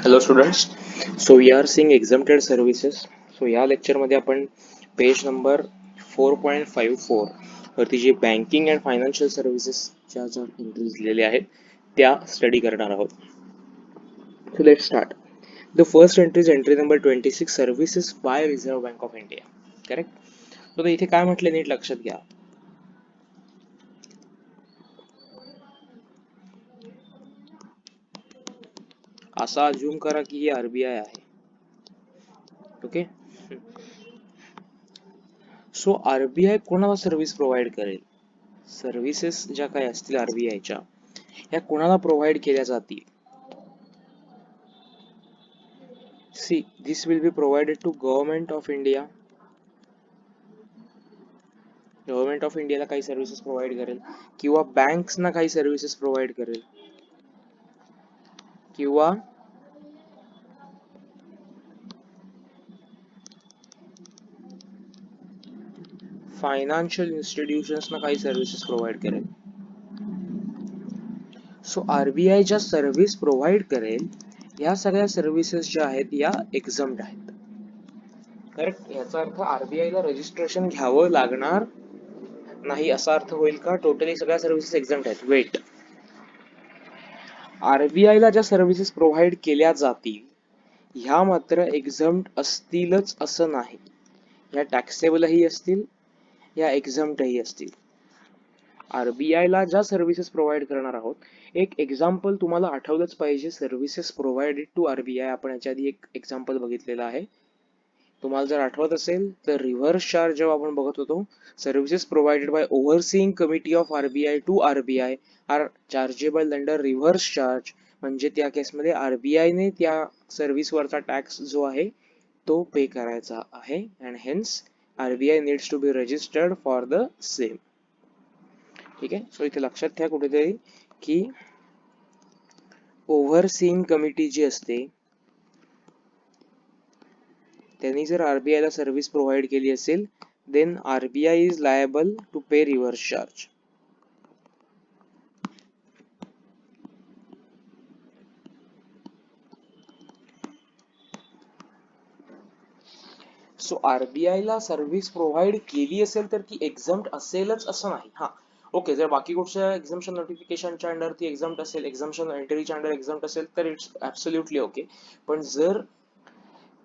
Hello students. So we are seeing exempted services. So या lecture मध्ये आपण page number 4.54 वरती जे बँकिंग अँड फायनान्शियल सर्व्हिसेसच्या ज्या एंट्रीज दिलेल्या आहेत त्या स्टडी करणार आहोत. So let start. The first entry is entry number 26 services by Reserve Bank of India. Correct. So इथे काय म्हटले नीट लक्षात घ्या. असा अज्युम करा की ही आरबीआय आहे. ओके. सो आरबीआय कोणाला सर्व्हिस प्रोव्हाइड करेल? सर्व्हिसेस ज्या काही असतील आरबीआयच्या ह्या कोणाला प्रोव्हाइड केल्या जातील? See this will be provided to government of India. Government of इंडियाला काही सर्व्हिसेस प्रोव्हाइड करेल किंवा बँक्सना काही सर्व्हिसेस प्रोव्हाइड करेल किंवा फायनान्शियल इन्स्टिट्यूशन्सना काही सर्व्हिसेस प्रोव्हाइड करेल. सो आरबीआय ज्या सर्व्हिस प्रोव्हाइड करेल या सगळ्या सर्व्हिसेस ज्या आहेत या एक्झम्प्ट आहेत. करेक्ट. याचा अर्थ आरबीआयला रजिस्ट्रेशन घ्यावं लागणार नाही असा अर्थ होईल का? टोटली सगळ्या सर्व्हिसेस एक्झम्प्ट आहेत. वेट. आरबीआयला ज्या सर्व्हिसेस प्रोव्हाइड केल्या जातील ह्या मात्र एक्झम्प्ट असतीलच असं नाही. या टॅक्सेबलही असतील, या एक्झम्प्टही असतील. आरबीआयला ज्या सर्व्हिसेस प्रोव्हाइड करणार आहोत, एक एक्झाम्पल तुम्हाला आठवलंच पाहिजे. सर्व्हिसेस प्रोव्हाइडेड टू आरबीआय आपण याच्या आधी एक एक्झाम्पल बघितलेलं आहे. तुम्हाला जर आठवत असेल तर रिव्हर्स चार्ज जेव्हा आपण बघत होतो, services provided by overseeing committee of RBI to RBI are chargeable under reverse charge. म्हणजे त्या केसमध्ये आरबीआयने त्या सर्व्हिसवरचा टॅक्स जो आहे तो पे करायचा आहे and hence RBI needs to be registered for the same. ठीक आहे. सो इथे लक्षात घ्या कुठेतरी की ओव्हरसीइंग कमिटी जी असते त्यांनी जर आरबीआयला सर्व्हिस प्रोव्हाइड केली असेल then RBI is liable to pay reverse charge. So आरबीआयला सर्व्हिस प्रोव्हाइड केली असेल तर ती एक्झम्प्ट असेलच असं नाही. हा ओके. जर बाकी कुठच्या एक्झम्पशन नोटिफिकेशनच्या अंडर ती एक्झम्प्ट असेल, एक्झम्पशन एंट्रीच्या अंडर एक्झम्प्ट असेल तर इट्स ऍब्सोल्युटली ओके. पण जर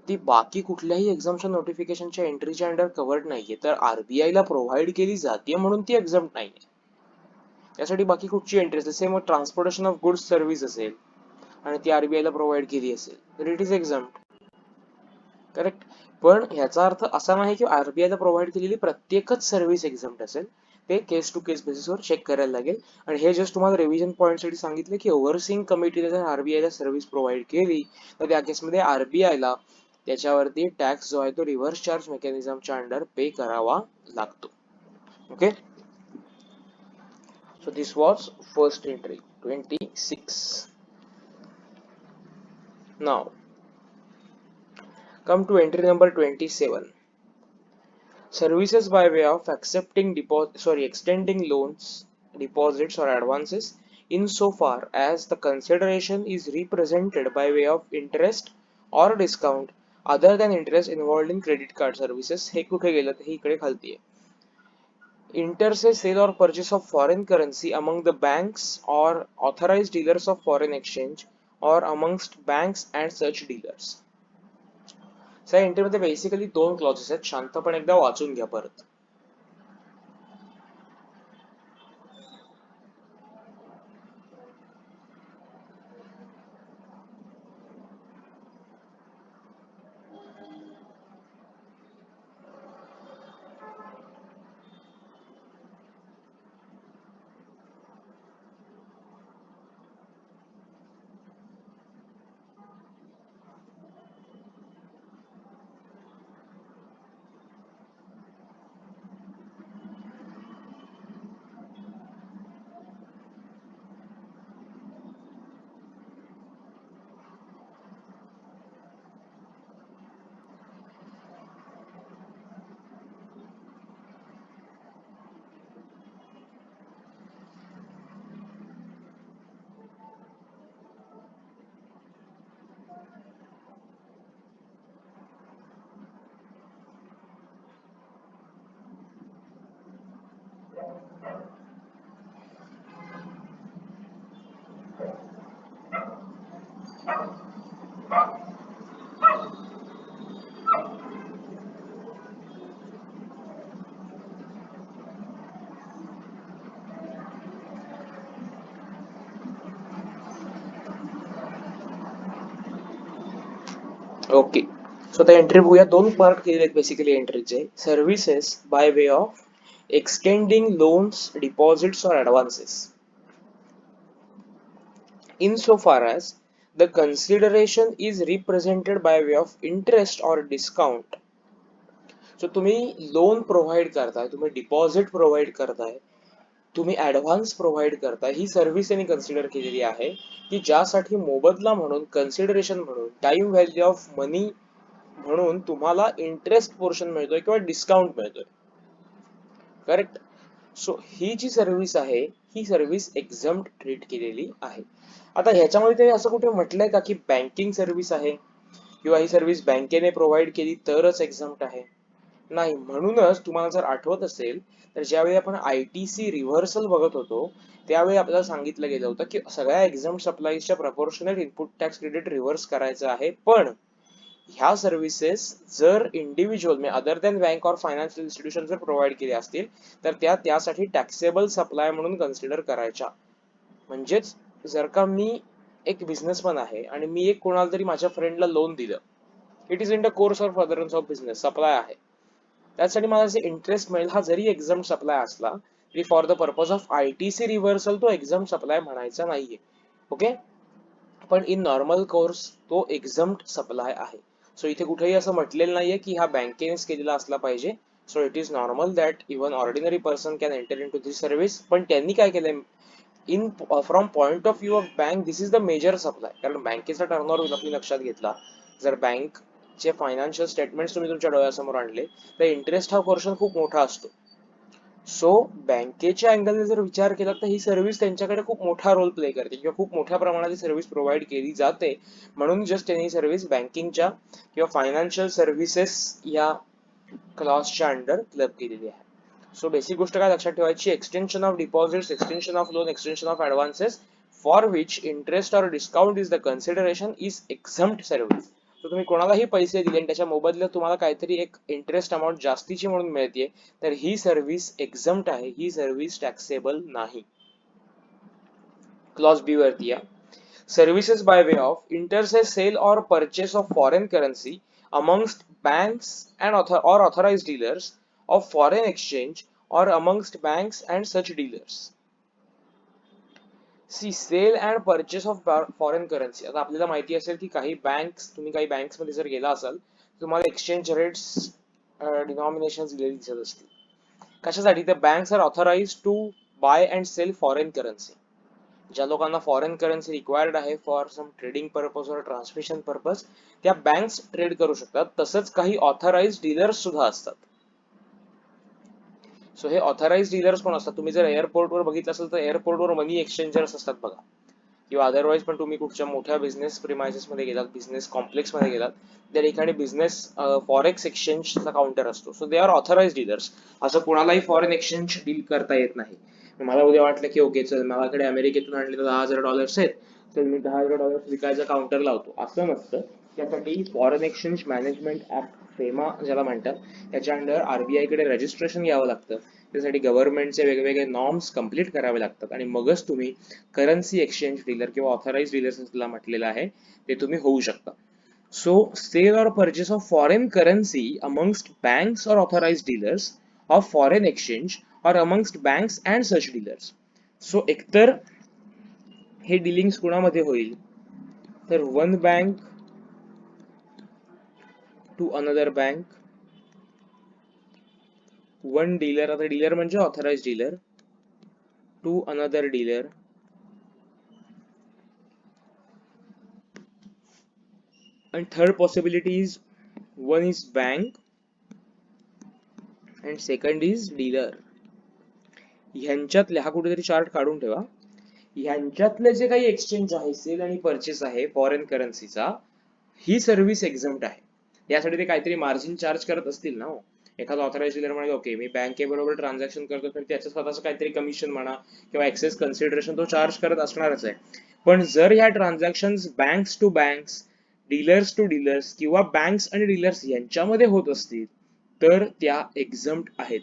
ती बाकी कुठल्याही एक्झम्पशन नोटिफिकेशनच्या एंट्रीच्या अंडर कव्हर्ड नाहीये तर आरबीआयला प्रोव्हाइड केली जाते म्हणून ती एक्झम्प्ट नाहीये. त्यासाठी बाकी कुठची एंट्री असेल, same transportation of goods service असेल आणि ती आरबीआयला प्रोव्हाइड केली असेल तर इट इज एक्झम्प्ट. करेक्ट. पण ह्याचा अर्थ असा नाही की आरबीआयला प्रोव्हाइड केलेली प्रत्येकच सर्व्हिस एक्झम्प्ट असेल. ते केस टू केस बेसिसवर चेक करायला लागेल. आणि हे जस्ट तुम्हाला रिव्हिजन पॉईंट साठी सांगितले की ओव्हरसीइंग कमिटीने जर आरबीआयला सर्व्हिस प्रोव्हाइड केली तर त्या केसमध्ये आरबीआयला त्याच्यावरती टॅक्स जो आहे तो रिव्हर्स चार्ज मेकॅनिझमच्या अंडर पे करावा लागतो. Okay. So this was first entry 26. Now come to entry number 27. Services by way of extending loans, deposits or advances insofar as the consideration is represented by way of interest or discount other than interest involved in credit card services. हे कुठे गेलं हे इकडे खालती आहे. Inter se sale or purchase of foreign currency among the banks or authorized dealers of foreign exchange or amongst banks and such dealers. या एंट्रीमध्ये basically दोन clauses आहेत. शांतपणे एकदा वाचून घ्या परत. ओके, सो आता एंट्री बघूया. दोन पार्ट केलेले आहेत बेसिकली एंट्रीचे. Services by way of extending loans, deposits और advances in so far as the consideration is represented by way of interest or discount. So तुम्ही लोन प्रोव्हाइड करताय, तुम्ही डिपॉझिट प्रोव्हाइड करताय, तुम्ही ऍडव्हान्स प्रोव्हाइड करताय, ही सर्व्हिस त्यांनी consider केलेली आहे की ज्यासाठी मोबदला म्हणून, कन्सिडरेशन म्हणून, टाइम व्हॅल्यू ऑफ मनी म्हणून तुम्हाला इंटरेस्ट पोर्शन मिळतोय किंवा डिस्काउंट मिळतोय. करेक्ट. सो ही जी सर्व्हिस आहे ही सर्व्हिस एक्झम्प्ट ट्रीट केलेली आहे. आता ह्याच्यामध्ये ते असं कुठे म्हटलंय का की बँकिंग सर्व्हिस आहे किंवा ही सर्व्हिस बँकेने प्रोव्हाइड केली तरच एक्झम्प्ट आहे? नाही. म्हणूनच तुम्हाला जर आठवत असेल तर ज्यावेळी आपण ITC रिव्हर्सल बघत होतो त्यावेळी आपल्याला सांगितलं गेलं होतं की सगळ्या एक्झम्प्ट सप्लायच्या proportional input tax credit reverse करायचं आहे, पण ह्या सर्व्हिसेस जर इंडिव्हिज्युअल म्हणजे अदर दॅन बँक और फायनान्शियल इन्स्टिट्यूशन जर प्रोव्हाइड केले असतील तर त्यासाठी टॅक्सेबल सप्लाय म्हणून कन्सिडर करायच्या. म्हणजेच जर का मी एक बिझनेसमॅन आहे आणि मी एक कोणाला तरी माझ्या फ्रेंडला लोन दिलं, it is in the course of furtherance of business, supply आहे, त्यासाठी मला जे इंटरेस्ट मिळेल हा जरी एक्झम्प्ट सप्लाय असला तरी for the purpose of ITC reversal तो एक्झम्प्ट सप्लाय म्हणायचा नाहीये. ओके. पण इन नॉर्मल कोर्स तो एक्झम्प्ट सप्लाय आहे. सो इथे कुठेही असं म्हटलेलं नाहीये की हा बँकेनेच केलेला असला पाहिजे. So it is normal that even ordinary person can enter in to this service. पण त्यांनी काय केलंय, in from point of view of bank this is the major supply. कारण बँकेचा टर्नओव्हर तुम्ही लक्षात घेतला, जर बँकचे फायनान्शियल स्टेटमेंट्स तुम्ही तुमच्या डोळ्यासमोर आणले तर इंटरेस्ट हा पोर्शन खूप मोठा असतो. सो बँकेच्या अँगलने जर विचार केला तर ही सर्व्हिस त्यांच्याकडे खूप मोठा रोल प्ले करते किंवा खूप मोठ्या प्रमाणात ही सर्व्हिस प्रोव्हाइड केली जाते. म्हणून जस्ट त्यांनी सर्व्हिस बँकिंगच्या किंवा फायनान्शियल सर्व्हिसेस या क्लॉजच्या अंडर क्लब केलेली आहे. सो बेसिक गोष्ट काय लक्षात ठेवायची, extension of deposits, extension of loan, extension of advances for which interest और discount is the consideration is exempt service. तर तुम्ही कोणालाही पैसे दिले आणि त्याच्या मोबदल्यात तुम्हाला काहीतरी एक इंटरेस्ट अमाऊंट जास्तीची म्हणून मिळते तर ही सर्व्हिस एक्झम्प्ट आहे, ही सर्व्हिस टॅक्सेबल नाही. क्लॉज बी वरती या. Services by way of interstate sale or purchase of foreign currency amongst banks and or authorized dealers of foreign exchange or amongst banks and such dealers. See, sale and purchase of foreign currency. आता आपल्याला माहिती असेल की काही banks, तुम्ही काही banks मध्ये जर गेला असाल तुम्हाला एक्सचेंज रेट्स डिनॉमिनेशन्स दिलेली दिसत असतील. कशासाठी? तर banks are authorised to buy and sell foreign currency. ज्या लोकांना फॉरेन करन्सी रिक्वायर्ड आहे फॉर सम ट्रेडिंग पर्पज और ट्रान्समिशन पर्पज त्या बँक्स ट्रेड करू शकतात. तसंच काही ऑथराइज्ड डीलर्स सुद्धा असतात. सो हे ऑथराइज्ड डीलर्स कोण असतात? तुम्ही जर एअरपोर्टवर बघितलं असेल तर एअरपोर्टवर मनी एक्सचेंजर्स असतात बघा, किंवा अदरवाईज पण तुम्ही कुठच्या मोठ्या बिझनेस प्रिमायसेस मध्ये गेलात, बिझनेस कॉम्प्लेक्स मध्ये गेलात, त्या ठिकाणी बिझनेस फॉरेक्स एक्सचेंजचा काउंटर असतो. So they are authorised dealers. असं कोणालाही फॉरेन एक्सचेंज डील करता येत नाही. मला उद्या वाटलं की ओके चल माझ्याकडे अमेरिकेतून आणलेले $10,000 आहेत, तर मी $10,000 विकायचा काउंटर लावतो, असं नसतं. त्यासाठी foreign exchange management act, FEMA ज्याला म्हणतात, त्याच्या अंडर RBI कडे रजिस्ट्रेशन घ्यावं लागतं. त्यासाठी गव्हर्नमेंटचे वेगवेगळे नॉर्म्स कम्प्लीट करावे लागतात आणि मगच तुम्ही करन्सी एक्सचेंज डीलर किंवा ऑथराइज्ड डीलर्स असं म्हटलेलं आहे ते तुम्ही होऊ शकता. सो सेल और purchase of foreign currency amongst banks और authorised dealers of foreign exchange और amongst banks and such dealers. So एकतर हे डीलिंग्स कुणामध्ये होईल तर one bank to another bank, one dealer, आता डीलर म्हणजे authorised dealer, to another dealer, and third possibility is one is bank and second is dealer. ह्यांच्यातले हा कुठेतरी chart काढून ठेवा. ह्यांच्यातले जे काही एक्सचेंज आहे, सेल आणि परचेस आहे फॉरेन करन्सीचा, ही सर्व्हिस एक्झम्प्ट आहे. यासाठी ते काहीतरी मार्जिन चार्ज करत असतील ना हो. एखादा ऑथराइज्ड डीलर म्हणजे ओके मी बँकेबरोबर ट्रान्झॅक्शन करतो तर त्याचं स्वतःचं काहीतरी कमिशन म्हणा किंवा एक्सेस कन्सिडरेशन तो चार्ज करत असणारच आहे. पण जर ह्या transactions banks to banks, dealers to dealers किंवा बँक्स आणि डीलर्स यांच्यामध्ये होत असतील तर त्या एक्झम्प्ट आहेत.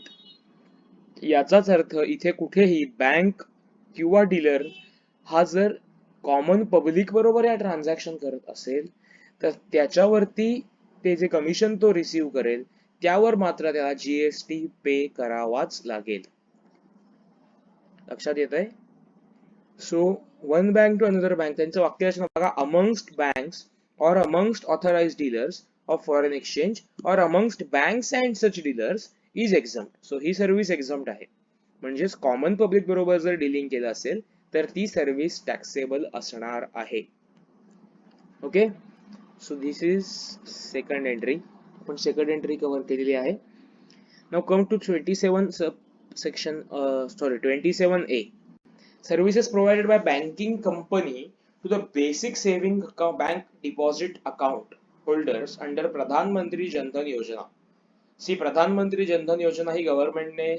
याचाच अर्थ इथे कुठेही बँक किंवा डीलर हा जर कॉमन पब्लिक बरोबर या ट्रान्झॅक्शन करत असेल तर त्याच्यावरती ते जे कमिशन तो रिसीव्ह करेल त्यावर मात्र त्याला जीएसटी पे करावाच लागेल. लक्षात येत आहे? So one bank to another bank, त्यांचं वाक्य असणं बघा, amongst banks or amongst authorized dealers of foreign exchange or amongst banks and such dealers is exempt. So ही सर्व्हिस एक्झम्प्ट आहे. म्हणजेच कॉमन पब्लिक बरोबर जर डीलिंग केलं असेल तर ती सर्व्हिस टॅक्सेबल असणार आहे. Okay, so this is second entry. आपण सेकंड एंट्री कव्हर केलेली आहे. Now come to 27 section, 27A. Services provided by banking company to the basic saving account, bank deposit account holders under प्रधानमंत्री जनधन योजना. C प्रधानमंत्री जनधन योजना ही गव्हर्नमेंटने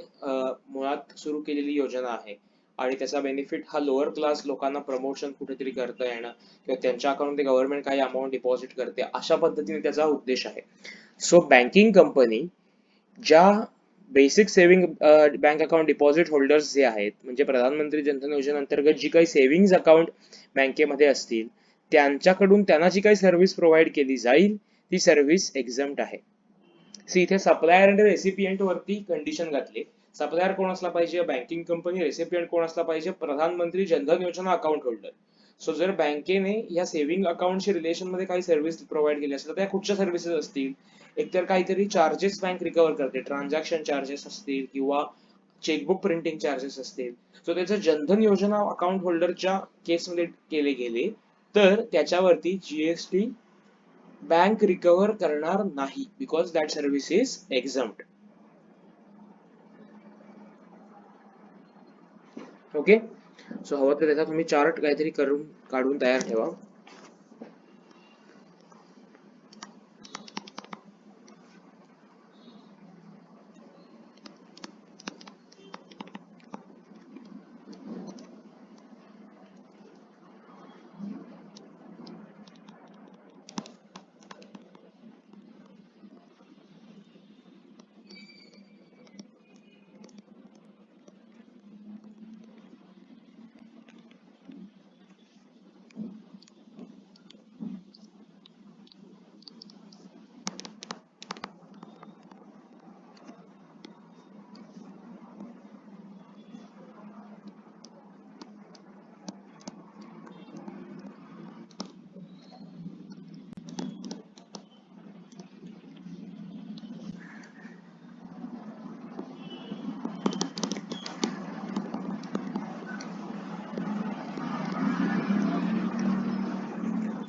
मुळात सुरू केलेली योजना आहे आणि त्याचा बेनिफिट हा लोअर क्लास लोकांना प्रमोशन कुठेतरी करता येणं किंवा त्यांच्या अकाउंट गव्हर्नमेंट काही अमाऊंट डिपॉझिट करते अशा पद्धतीने त्याचा उद्देश आहे. सो बँकिंग कंपनी ज्या basic saving bank account deposit holders जे आहेत, म्हणजे प्रधानमंत्री जनधन योजनेअंतर्गत जी काही सेव्हिंग्ज अकाउंट बँकेमध्ये असतील त्यांच्याकडून त्यांना जी काही सर्व्हिस प्रोव्हाइड केली जाईल ती सर्व्हिस एक्झम्प्ट आहे. सी इथे सप्लायर आणि रेसिपियंट वरती कंडिशन घातली. सप्लायर कोण असला पाहिजे? Banking company. रेसिपियंट कोण असला पाहिजे? प्रधानमंत्री जनधन योजना अकाउंट होल्डर. सो जर बँकेने या सेव्हिंग अकाउंटच्या रिलेशन मध्ये काही सर्व्हिस प्रोव्हाइड केली असेल तर त्या कुठच्या सर्व्हिसेस असतील? एकतर काहीतरी चार्जेस बँक रिकव्हर करते, ट्रान्झॅक्शन चार्जेस असतील किंवा चेकबुक प्रिंटिंग चार्जेस असतील. सो त्याचं जनधन योजना अकाउंट होल्डरच्या केसमध्ये केले गेले तर त्याच्यावरती जीएसटी बँक रिकव्हर करणार नाही, because that service is exempt. Okay, so हवं तर त्याचा तुम्ही चार्ट काहीतरी करून काढून तयार ठेवा.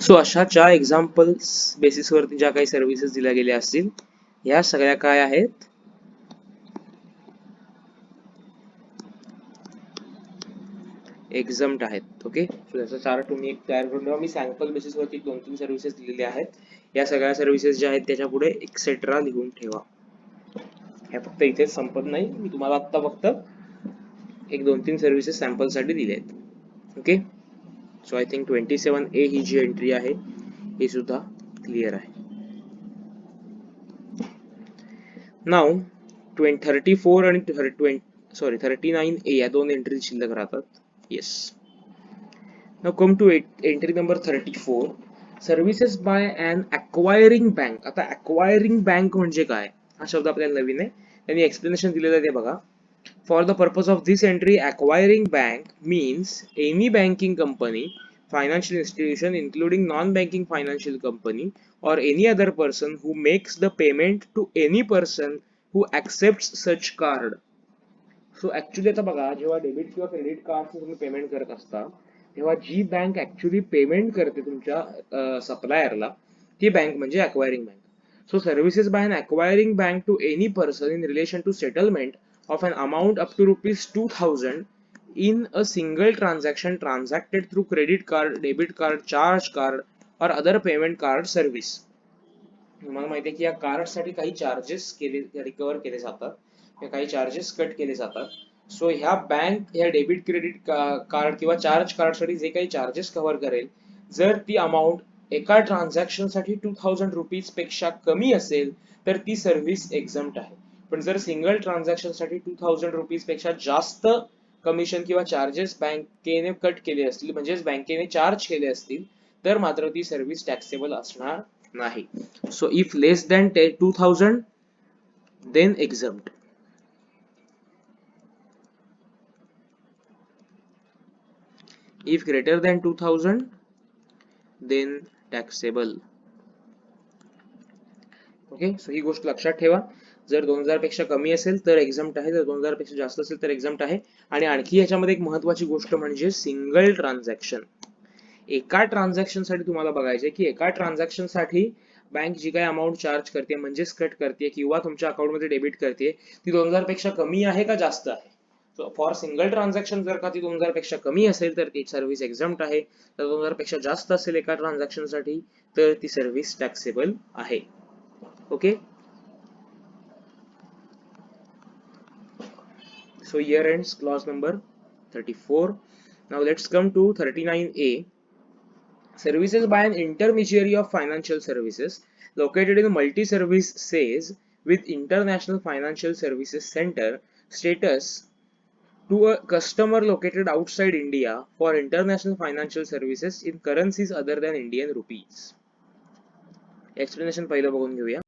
सो अशाच्या एक्झाम्पल्स बेसिसवरती ज्या काही सर्व्हिसेस दिल्या गेल्या असतील या सगळ्या काय आहेत? एक्झम्प्ट आहेत. ओके, सो त्याचा चार्ट तुम्ही एक तयार करून ठेवा. मी सॅम्पल बेसिसवरती 2-3 सर्व्हिसेस दिलेले आहेत. या सगळ्या सर्व्हिसेस ज्या आहेत त्याच्या पुढे एक्सेट्रा लिहून ठेवा. हे फक्त इथेच संपत नाही, मी तुम्हाला आता फक्त 1-2-3 सर्व्हिसेस सॅम्पल साठी दिले आहेत. Okay, so I think 27A ही जी एंट्री आहे ही सुद्धा क्लिअर आहे. नाउ 34 आणि 39A या दोन एंट्री शिल्लक राहतात. Yes, now come to entry number 34, services by an acquiring bank. आता अक्वायरिंग बँक म्हणजे काय हा शब्द आपल्याला नवीन आहे, त्यांनी एक्सप्लेनेशन दिलेलं आहे ते बघा. For the purpose of this entry, acquiring bank means any banking company, financial institution including non-banking financial company or any other person who makes the payment to any person who accepts such card. So actually आता बघा, जेव्हा debit किंवा credit कार्डचं तुम्ही payment करत असता तेव्हा जी bank actually payment करते तुमच्या सप्लायरला ती बँक म्हणजे acquiring bank. So services by an acquiring bank to any person in relation to settlement of an amount up to ₹2000 in a single transaction transacted through credit card, debit card, charge card or other payment card service. तुम्हाला माहिती आहे की या card साठी काही charges recover केले जातात, काही चार्जेस कट केले जातात सो ह्या बँक ह्या डेबिट क्रेडिट कार्ड किंवा चार्ज कार्ड साठी जे काही चार्जेस कव्हर करेल, जर ती अमाऊंट एका ट्रान्झॅक्शन साठी 2000 रुपीज पेक्षा कमी असेल तर ती सर्व्हिस एक्झम्प्ट आहे. पण जर सिंगल ट्रान्झॅक्शन साठी 2000 रुपीज पेक्षा जास्त कमिशन किंवा चार्जेस बँकेने कट केले असतील, म्हणजेच बँकेने चार्ज केले असतील, तर मात्र ती सर्व्हिस टॅक्सेबल असणार नाही. So if less than 2000 then exempt. If greater than 2000 then taxable. Okay, so ही गोष्ट लक्षात ठेवा. जर 2000 पेक्षा कमी असेल तर एक्झम्प्ट आहे, जर 2000 पेक्षा जास्त असेल तर एक्झम्प्ट आहे. आणि आणखी याच्यामध्ये एक महत्वाची गोष्ट म्हणजे सिंगल ट्रान्झॅक्शन. एका ट्रान्झॅक्शन साठी तुम्हाला बघायचे की एका ट्रान्झॅक्शन साठी बँक जी काही अमाऊंट चार्ज करते म्हणजेच कट करते किंवा तुमच्या अकाउंट मध्ये डेबिट करते ती 2000 पेक्षा कमी आहे का जास्त आहे. फॉर सिंगल ट्रान्झॅक्शन जर का ती 2000 पेक्षा कमी असेल तर ती सर्व्हिस एक्झम्प्ट आहे, तर 2000 पेक्षा जास्त असेल एका ट्रान्झॅक्शन साठी तर ती सर्व्हिस टॅक्सेबल आहे. Okay, so here ends clause number 34. Now let's come to 39A. Services by an intermediary of financial services located in a multi-service SAES with international financial services center status to a customer located outside India for international financial services in currencies other than Indian rupees. Explanation पहिलं बघून घेऊया.